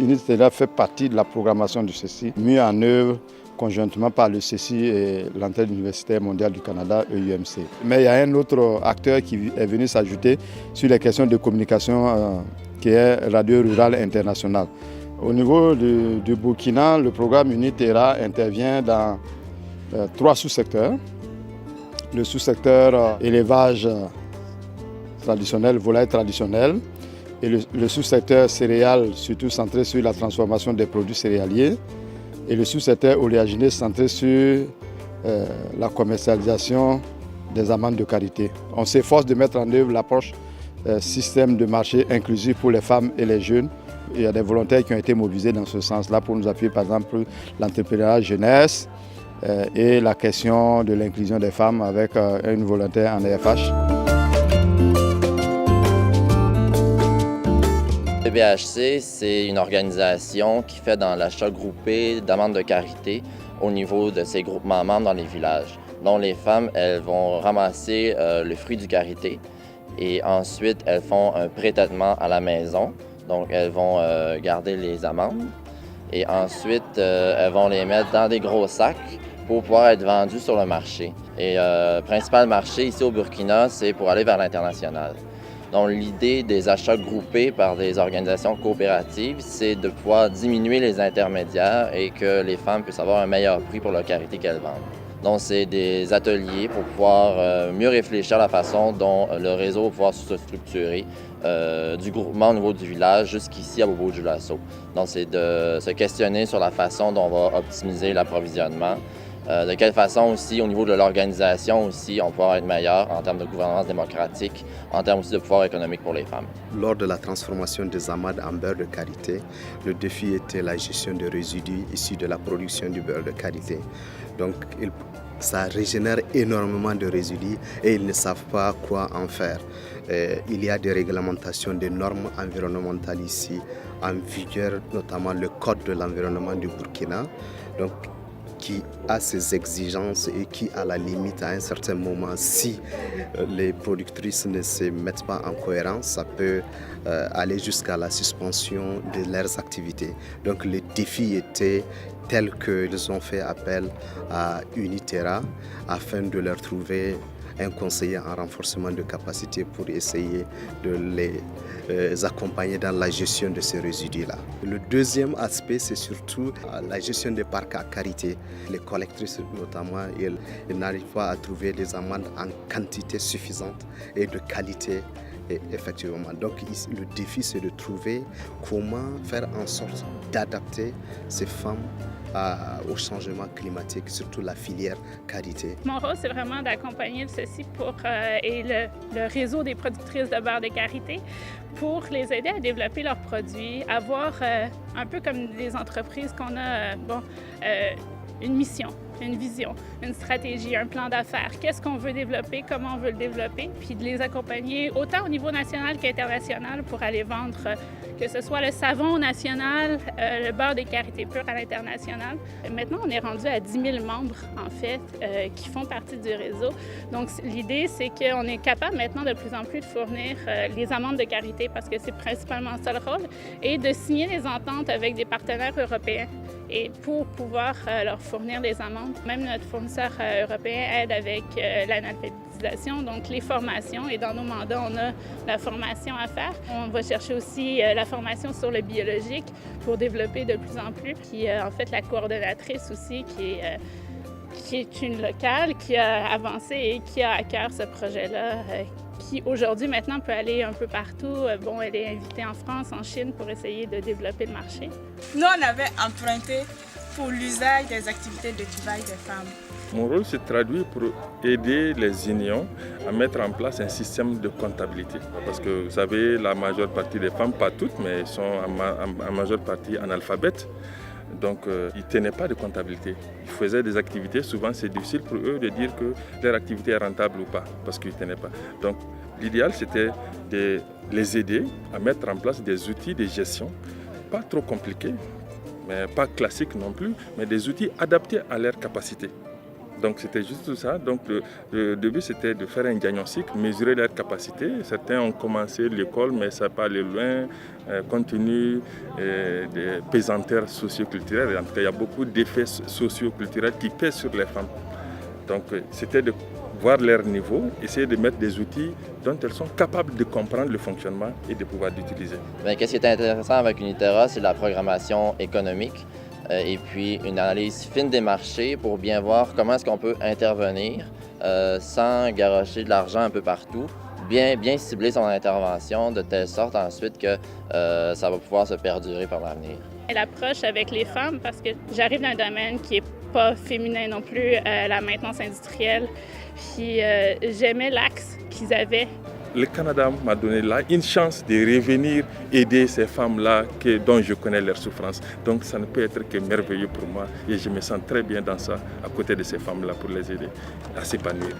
Unitera fait partie de la programmation du CECI, mis en œuvre conjointement par le CECI et l'antenne universitaire mondiale du Canada, EUMC. Mais il y a un autre acteur qui est venu s'ajouter sur les questions de communication qui est Radio Rurale Internationale. Au niveau du Burkina, le programme Unitera intervient dans 3 sous-secteurs. Le sous-secteur élevage traditionnel, volaille traditionnelle, et le sous-secteur céréales, surtout centré sur la transformation des produits céréaliers, et le sous-secteur oléagineux centré sur la commercialisation des amandes de qualité. On s'efforce de mettre en œuvre l'approche système de marché inclusif pour les femmes et les jeunes. Il y a des volontaires qui ont été mobilisés dans ce sens-là pour nous appuyer, par exemple, l'entrepreneuriat jeunesse et la question de l'inclusion des femmes avec une volontaire en AFH. Le BHC, c'est une organisation qui fait dans l'achat groupé d'amandes de karité au niveau de ses groupements membres dans les villages. Donc les femmes, elles vont ramasser le fruit du karité et ensuite elles font un pré-traitement à la maison. Donc elles vont garder les amandes et ensuite elles vont les mettre dans des gros sacs pour pouvoir être vendues sur le marché. Et le principal marché ici au Burkina, c'est pour aller vers l'international. Donc l'idée des achats groupés par des organisations coopératives, c'est de pouvoir diminuer les intermédiaires et que les femmes puissent avoir un meilleur prix pour la karité qu'elles vendent. Donc c'est des ateliers pour pouvoir mieux réfléchir à la façon dont le réseau va pouvoir se structurer du groupement au niveau du village jusqu'ici à Bobo-Dioulasso. Donc c'est de se questionner sur la façon dont on va optimiser l'approvisionnement. De quelle façon aussi, au niveau de l'organisation aussi, on pourra être meilleur en termes de gouvernance démocratique, en termes aussi de pouvoir économique pour les femmes. Lors de la transformation des amandes en beurre de karité, le défi était la gestion des résidus issus de la production du beurre de karité. Donc, ça régénère énormément de résidus et ils ne savent pas quoi en faire. Il y a des réglementations, des normes environnementales ici en vigueur, notamment le Code de l'environnement du Burkina. Donc, qui a ses exigences et qui, à la limite, à un certain moment, si les productrices ne se mettent pas en cohérence, ça peut aller jusqu'à la suspension de leurs activités. Donc le défi était tel qu'ils ont fait appel à Unitera afin de leur trouver un conseiller en renforcement de capacité pour essayer de les accompagner dans la gestion de ces résidus-là. Le deuxième aspect, c'est surtout la gestion des parcs à karité. Les collectrices notamment, elles n'arrivent pas à trouver des amandes en quantité suffisante et de qualité. Et effectivement, donc le défi, c'est de trouver comment faire en sorte d'adapter ces femmes au changement climatique, surtout la filière karité. Mon rôle, c'est vraiment d'accompagner ceci et le réseau des productrices de beurre de karité pour les aider à développer leurs produits, avoir un peu comme des entreprises qu'on a une mission, une vision, une stratégie, un plan d'affaires. Qu'est-ce qu'on veut développer, comment on veut le développer, puis de les accompagner autant au niveau national qu'international pour aller vendre, que ce soit le savon national, le beurre de karité pure à l'international. Maintenant, on est rendu à 10 000 membres, en fait, qui font partie du réseau. Donc, l'idée, c'est qu'on est capable maintenant de plus en plus de fournir les amandes de karité, parce que c'est principalement ça le rôle, et de signer des ententes avec des partenaires européens et pour pouvoir leur fournir les amandes. Même notre fournisseur européen aide avec l'analphabétisation, donc les formations. Et dans nos mandats, on a la formation à faire. On va chercher aussi la formation sur le biologique pour développer de plus en plus. Puis en fait, la coordonnatrice aussi, qui est une locale, qui a avancé et qui a à cœur ce projet-là, qui aujourd'hui maintenant peut aller un peu partout. Bon, elle est invitée en France, en Chine pour essayer de développer le marché. Nous, on avait emprunté pour l'usage des activités de travail des femmes. Mon rôle se traduit pour aider les unions à mettre en place un système de comptabilité. Parce que vous savez, la majeure partie des femmes, pas toutes, mais elles sont en majeure partie analphabètes. Donc, ils ne tenaient pas de comptabilité. Ils faisaient des activités. Souvent, c'est difficile pour eux de dire que leur activité est rentable ou pas, parce qu'ils ne tenaient pas. Donc, l'idéal, c'était de les aider à mettre en place des outils de gestion, pas trop compliqués, mais pas classiques non plus, mais des outils adaptés à leurs capacités. Donc c'était juste tout ça. Donc le début c'était de faire un diagnostic, mesurer leurs capacités. Certains ont commencé l'école mais ça n'a pas allé loin compte tenu des pesanteurs socioculturelles. En tout cas, il y a beaucoup d'effets socioculturels qui pèsent sur les femmes. Donc c'était de voir leur niveau, essayer de mettre des outils dont elles sont capables de comprendre le fonctionnement et de pouvoir l'utiliser. Qu'est-ce qui est intéressant avec Uniterra, c'est la programmation économique et puis une analyse fine des marchés pour bien voir comment est-ce qu'on peut intervenir sans garrocher de l'argent un peu partout, bien cibler son intervention de telle sorte ensuite que ça va pouvoir se perdurer par l'avenir. L'approche avec les femmes, parce que j'arrive d'un domaine qui n'est pas féminin non plus, la maintenance industrielle, puis j'aimais l'axe qu'ils avaient. Le Canada m'a donné là une chance de revenir aider ces femmes-là dont je connais leur souffrance. Donc ça ne peut être que merveilleux pour moi et je me sens très bien dans ça, à côté de ces femmes-là pour les aider à s'épanouir.